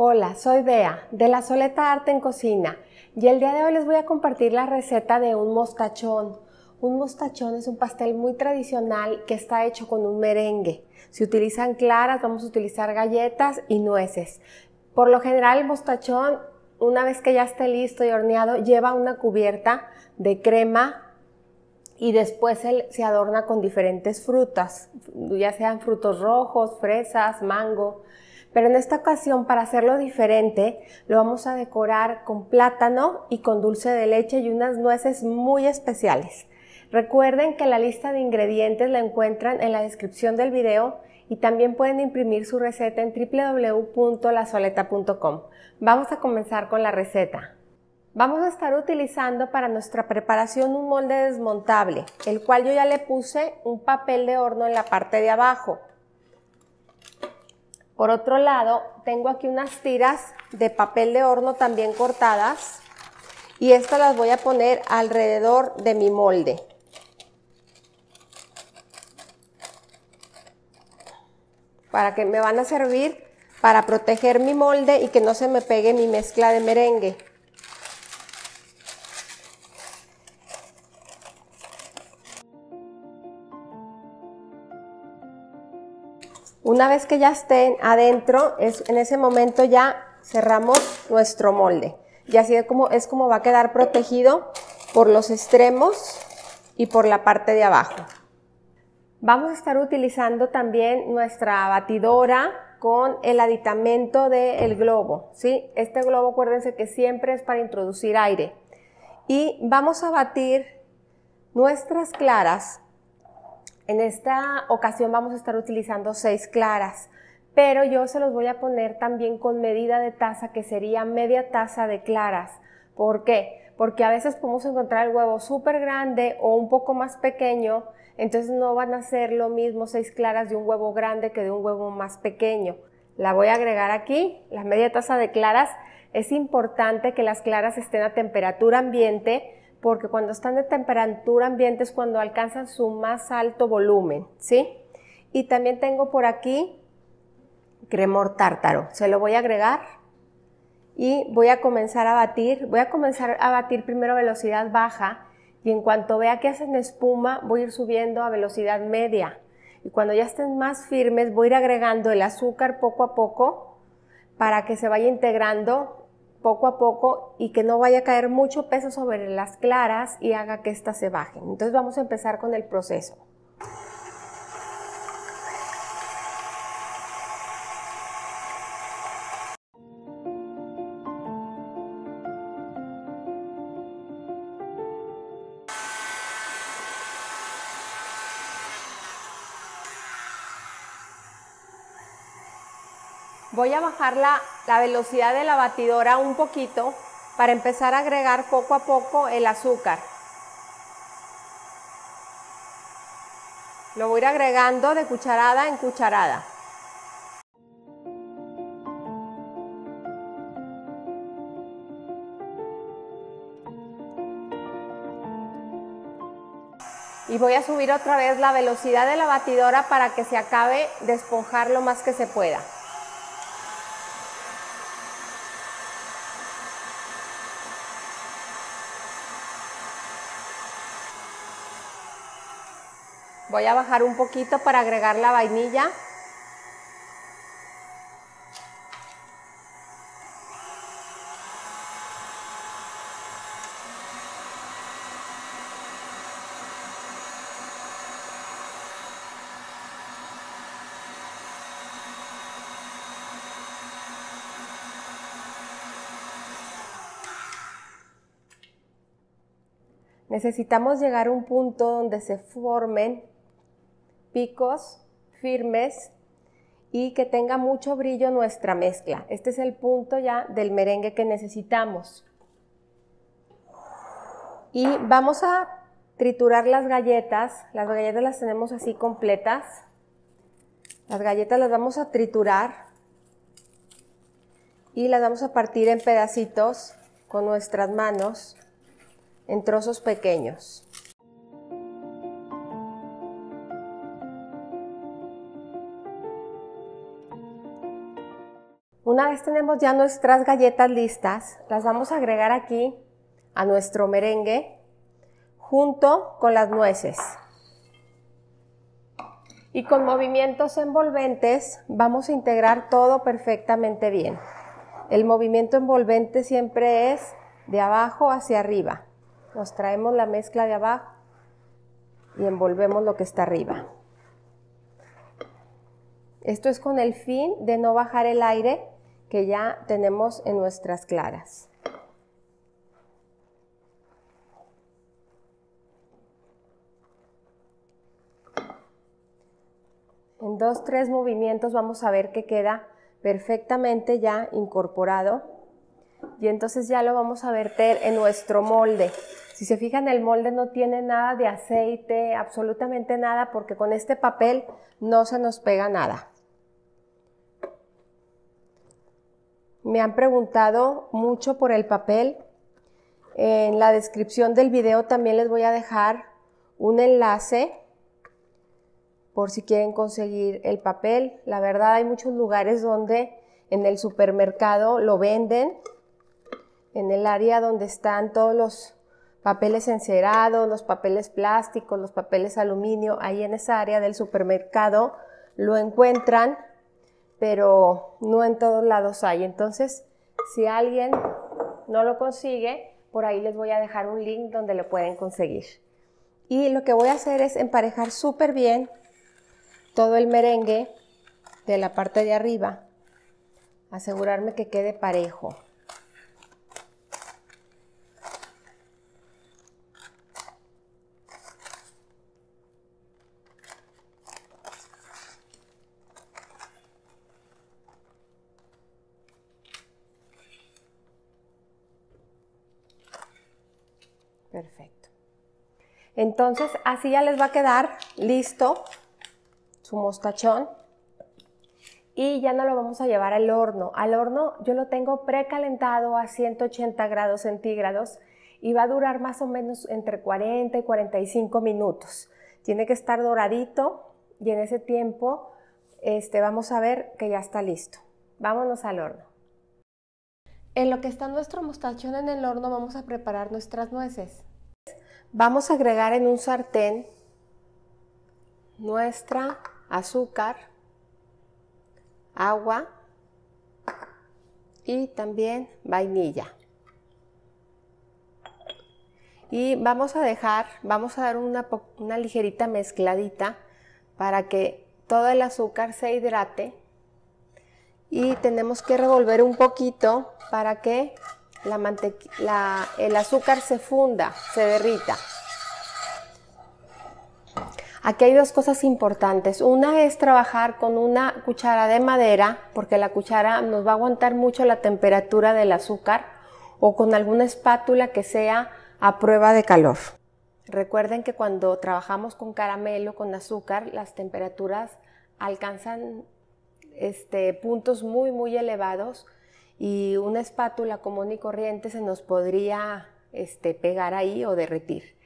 Hola, soy Bea, de La Soleta Arte en Cocina, y el día de hoy les voy a compartir la receta de un mostachón. Un mostachón es un pastel muy tradicional que está hecho con un merengue. Si utilizan claras, vamos a utilizar galletas y nueces. Por lo general, el mostachón, una vez que ya esté listo y horneado, lleva una cubierta de crema y después se adorna con diferentes frutas, ya sean frutos rojos, fresas, mango. Pero en esta ocasión, para hacerlo diferente, lo vamos a decorar con plátano y con dulce de leche y unas nueces muy especiales. Recuerden que la lista de ingredientes la encuentran en la descripción del video y también pueden imprimir su receta en www.lasoleta.com. Vamos a comenzar con la receta. Vamos a estar utilizando para nuestra preparación un molde desmontable, el cual yo ya le puse un papel de horno en la parte de abajo. Por otro lado, tengo aquí unas tiras de papel de horno también cortadas y estas las voy a poner alrededor de mi molde. Para que me van a servir para proteger mi molde y que no se me pegue mi mezcla de merengue. Una vez que ya estén adentro, en ese momento ya cerramos nuestro molde. Y así es como va a quedar protegido por los extremos y por la parte de abajo. Vamos a estar utilizando también nuestra batidora con el aditamento del globo, ¿sí? Este globo, acuérdense que siempre es para introducir aire. Y vamos a batir nuestras claras. En esta ocasión vamos a estar utilizando 6 claras, pero yo se los voy a poner también con medida de taza, que sería media taza de claras. ¿Por qué? Porque a veces podemos encontrar el huevo súper grande o un poco más pequeño, entonces no van a ser lo mismo 6 claras de un huevo grande que de un huevo más pequeño. La voy a agregar aquí, la media taza de claras. Es importante que las claras estén a temperatura ambiente, porque cuando están de temperatura ambiente es cuando alcanzan su más alto volumen, ¿sí? Y también tengo por aquí cremor tártaro, se lo voy a agregar y voy a comenzar a batir. Voy a comenzar a batir primero a velocidad baja y en cuanto vea que hacen espuma voy a ir subiendo a velocidad media. Y cuando ya estén más firmes voy a ir agregando el azúcar poco a poco para que se vaya integrando poco a poco y que no vaya a caer mucho peso sobre las claras y haga que éstas se bajen. Entonces vamos a empezar con el proceso. Voy a bajar la velocidad de la batidora un poquito para empezar a agregar poco a poco el azúcar. Lo voy a ir agregando de cucharada en cucharada. Y voy a subir otra vez la velocidad de la batidora para que se acabe de esponjar lo más que se pueda. Voy a bajar un poquito para agregar la vainilla. Necesitamos llegar a un punto donde se formen picos firmes y que tenga mucho brillo nuestra mezcla. Este es el punto ya del merengue que necesitamos. Y vamos a triturar las galletas. Las galletas las tenemos así completas. Las galletas las vamos a triturar y las vamos a partir en pedacitos con nuestras manos, en trozos pequeños. Una vez tenemos ya nuestras galletas listas, las vamos a agregar aquí a nuestro merengue junto con las nueces. Y con movimientos envolventes vamos a integrar todo perfectamente bien. El movimiento envolvente siempre es de abajo hacia arriba. Nos traemos la mezcla de abajo y envolvemos lo que está arriba. Esto es con el fin de no bajar el aire que ya tenemos en nuestras claras. En 2, 3 movimientos vamos a ver que queda perfectamente ya incorporado y entonces ya lo vamos a verter en nuestro molde. Si se fijan, el molde no tiene nada de aceite, absolutamente nada, porque con este papel no se nos pega nada. Me han preguntado mucho por el papel. En la descripción del video también les voy a dejar un enlace por si quieren conseguir el papel. La verdad, hay muchos lugares donde en el supermercado lo venden, en el área donde están todos los papeles encerados, los papeles plásticos, los papeles aluminio, ahí en esa área del supermercado lo encuentran, pero no en todos lados hay. Entonces, si alguien no lo consigue, por ahí les voy a dejar un link donde lo pueden conseguir. Y lo que voy a hacer es emparejar súper bien todo el merengue de la parte de arriba, asegurarme que quede parejo. Perfecto. Entonces, así ya les va a quedar listo su mostachón y ya no lo vamos a llevar al horno. Al horno yo lo tengo precalentado a 180 grados centígrados y va a durar más o menos entre 40 y 45 minutos. Tiene que estar doradito y en ese tiempo vamos a ver que ya está listo. Vámonos al horno. En lo que está nuestro mostachón en el horno vamos a preparar nuestras nueces. Vamos a agregar en un sartén nuestra azúcar, agua y también vainilla. Y vamos a dar una ligerita mezcladita para que todo el azúcar se hidrate y tenemos que revolver un poquito para que el azúcar se funda, se derrita. Aquí hay dos cosas importantes. Una es trabajar con una cuchara de madera, porque la cuchara nos va a aguantar mucho la temperatura del azúcar, o con alguna espátula que sea a prueba de calor. Recuerden que cuando trabajamos con caramelo, con azúcar, las temperaturas alcanzan puntos muy, muy elevados y una espátula común y corriente se nos podría pegar ahí o derretir.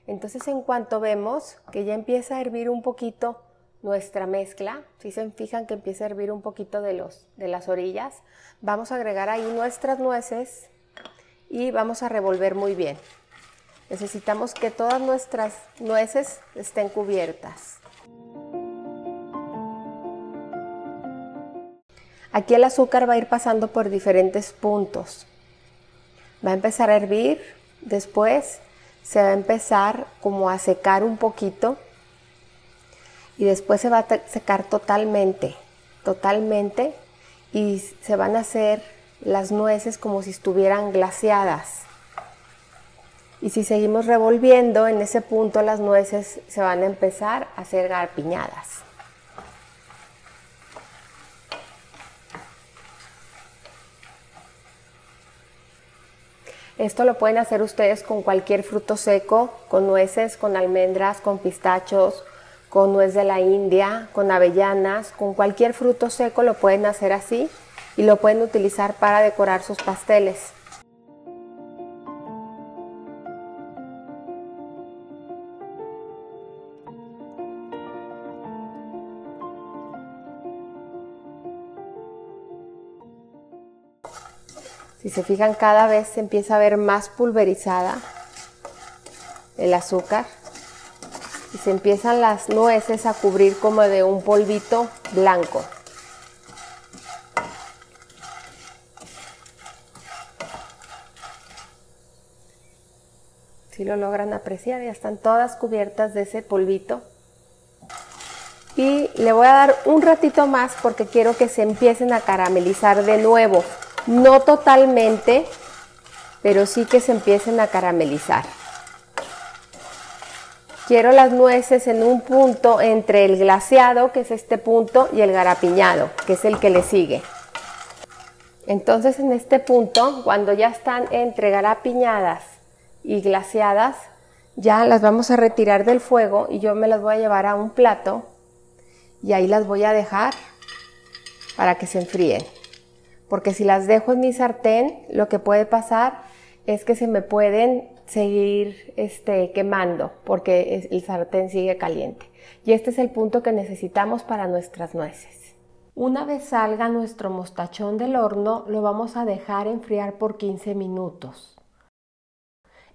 Entonces, en cuanto vemos que ya empieza a hervir un poquito nuestra mezcla, si se fijan que empieza a hervir un poquito de las orillas, vamos a agregar ahí nuestras nueces y vamos a revolver muy bien. Necesitamos que todas nuestras nueces estén cubiertas. Aquí el azúcar va a ir pasando por diferentes puntos. Va a empezar a hervir, después se va a empezar como a secar un poquito y después se va a secar totalmente y se van a hacer las nueces como si estuvieran glaseadas. Y si seguimos revolviendo, en ese punto las nueces se van a empezar a hacer garpiñadas. Esto lo pueden hacer ustedes con cualquier fruto seco, con nueces, con almendras, con pistachos, con nuez de la India, con avellanas, con cualquier fruto seco lo pueden hacer así y lo pueden utilizar para decorar sus pasteles. Si se fijan, cada vez se empieza a ver más pulverizada el azúcar y se empiezan las nueces a cubrir como de un polvito blanco. Si lo logran apreciar, ya están todas cubiertas de ese polvito. Y le voy a dar un ratito más porque quiero que se empiecen a caramelizar de nuevo. No totalmente, pero sí que se empiecen a caramelizar. Quiero las nueces en un punto entre el glaseado, que es este punto, y el garapiñado, que es el que le sigue. Entonces en este punto, cuando ya están entre garapiñadas y glaseadas, ya las vamos a retirar del fuego y yo me las voy a llevar a un plato y ahí las voy a dejar para que se enfríen. Porque si las dejo en mi sartén, lo que puede pasar es que se me pueden seguir quemando porque el sartén sigue caliente. Y este es el punto que necesitamos para nuestras nueces. Una vez salga nuestro mostachón del horno, lo vamos a dejar enfriar por 15 minutos.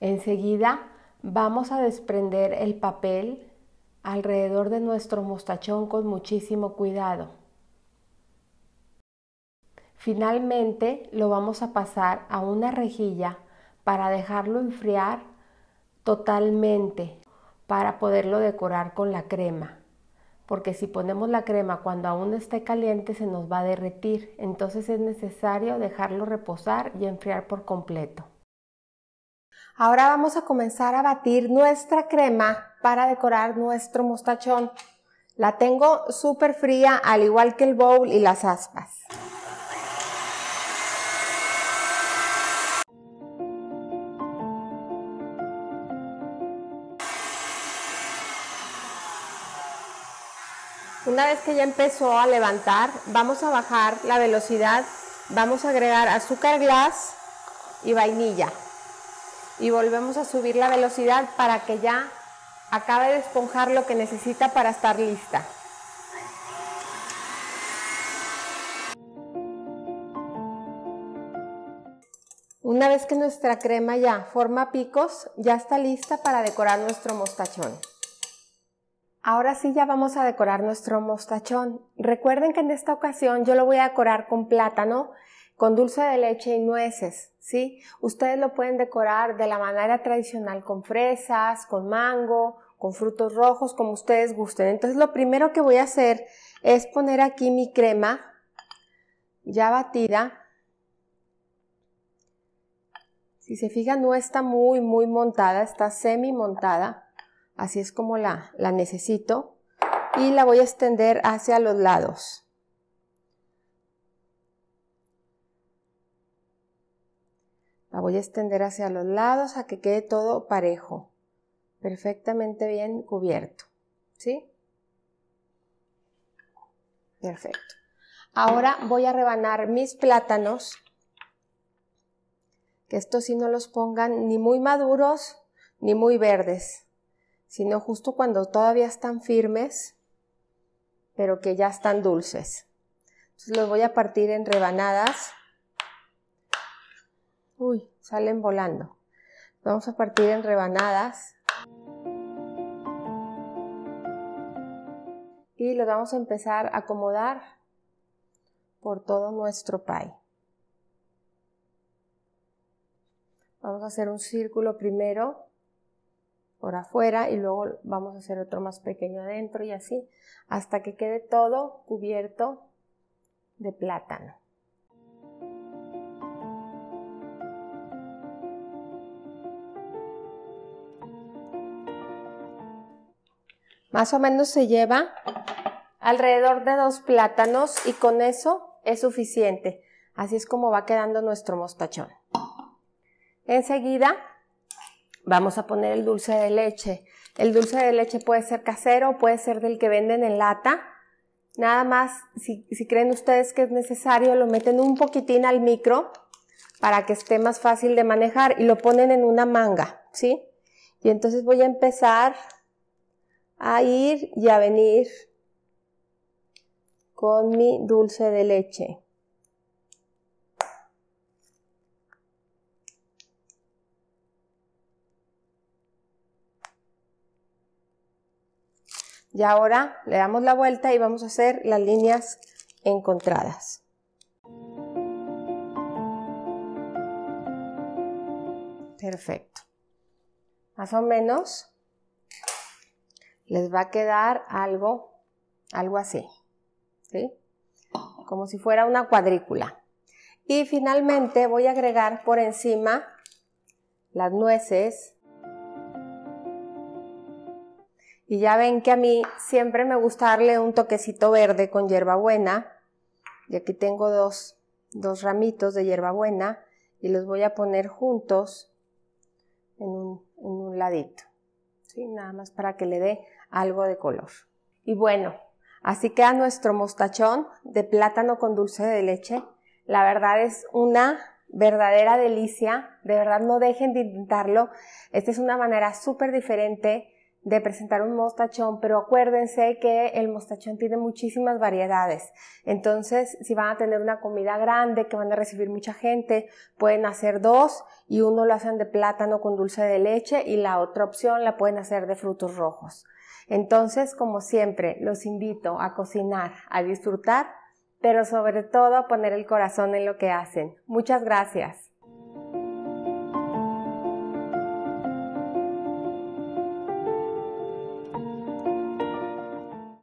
Enseguida vamos a desprender el papel alrededor de nuestro mostachón con muchísimo cuidado. Finalmente lo vamos a pasar a una rejilla para dejarlo enfriar totalmente para poderlo decorar con la crema. Porque si ponemos la crema cuando aún esté caliente se nos va a derretir, entonces es necesario dejarlo reposar y enfriar por completo. Ahora vamos a comenzar a batir nuestra crema para decorar nuestro mostachón. La tengo súper fría, al igual que el bowl y las aspas. Una vez que ya empezó a levantar, vamos a bajar la velocidad, vamos a agregar azúcar glass y vainilla. Y volvemos a subir la velocidad para que ya acabe de esponjar lo que necesita para estar lista. Una vez que nuestra crema ya forma picos, ya está lista para decorar nuestro mostachón. Ahora sí ya vamos a decorar nuestro mostachón. Recuerden que en esta ocasión yo lo voy a decorar con plátano, con dulce de leche y nueces, ¿sí? Ustedes lo pueden decorar de la manera tradicional con fresas, con mango, con frutos rojos, como ustedes gusten. Entonces lo primero que voy a hacer es poner aquí mi crema ya batida. Si se fijan, no está muy montada, está semi montada. Así es como la necesito. Y la voy a extender hacia los lados. La voy a extender hacia los lados a que quede todo parejo. Perfectamente bien cubierto. ¿Sí? Perfecto. Ahora voy a rebanar mis plátanos. Que estos sí no los pongan ni muy maduros ni muy verdes, sino justo cuando todavía están firmes, pero que ya están dulces. Entonces los voy a partir en rebanadas. Uy, salen volando. Vamos a partir en rebanadas. Y los vamos a empezar a acomodar por todo nuestro pie. Vamos a hacer un círculo primero por afuera y luego vamos a hacer otro más pequeño adentro y así hasta que quede todo cubierto de plátano. Más o menos se lleva alrededor de 2 plátanos y con eso es suficiente. Así es como va quedando nuestro mostachón. Enseguida vamos a poner el dulce de leche. El dulce de leche puede ser casero, puede ser del que venden en lata. Nada más, si creen ustedes que es necesario, lo meten un poquitín al micro para que esté más fácil de manejar y lo ponen en una manga, ¿sí? Y entonces voy a empezar a ir y a venir con mi dulce de leche. Y ahora le damos la vuelta y vamos a hacer las líneas encontradas. Perfecto. Más o menos les va a quedar algo así, ¿sí? Como si fuera una cuadrícula. Y finalmente voy a agregar por encima las nueces. Y ya ven que a mí siempre me gusta darle un toquecito verde con hierbabuena. Y aquí tengo dos ramitos de hierbabuena y los voy a poner juntos en un ladito, ¿sí? Nada más para que le dé algo de color. Y bueno, así queda nuestro mostachón de plátano con dulce de leche. La verdad es una verdadera delicia. De verdad no dejen de intentarlo. Esta es una manera súper diferente de presentar un mostachón, pero acuérdense que el mostachón tiene muchísimas variedades. Entonces, si van a tener una comida grande, que van a recibir mucha gente, pueden hacer dos y uno lo hacen de plátano con dulce de leche y la otra opción la pueden hacer de frutos rojos. Entonces, como siempre, los invito a cocinar, a disfrutar, pero sobre todo a poner el corazón en lo que hacen. Muchas gracias.